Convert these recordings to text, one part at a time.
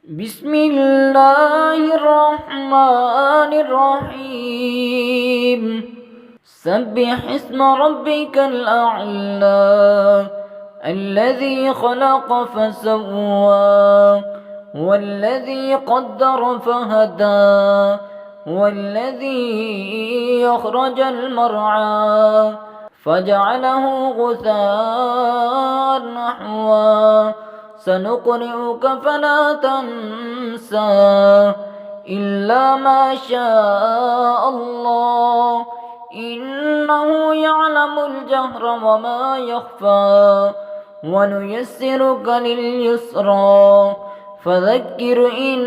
بسم الله الرحمن الرحيم سبح اسم ربك الأعلى الذي خلق فسوى والذي قدر فهدى والذي أخرج المرعى فجعله غثاء نحوا سنقرئك فلا تنسى إلا ما شاء الله إنه يعلم الجهر وما يخفى ونيسرك لليسرى فذكر إن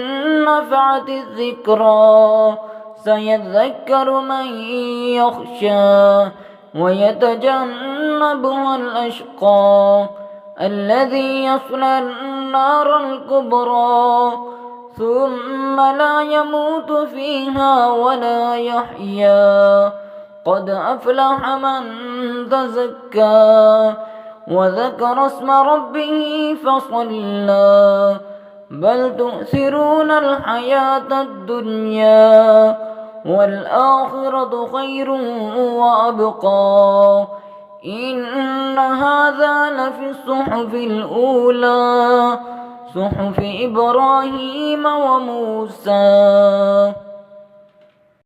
نفعت الذكرى سيذكر من يخشى ويتجنبها الأشقى الذي يصلى النار الكبرى ثم لا يموت فيها ولا يحيا قد أفلح من تزكى وذكر اسم ربه فصلى بل تؤثرون الحياة الدنيا والآخرة خير وأبقى إن هذا لفي الصحف الأولى صحف إبراهيم وموسى.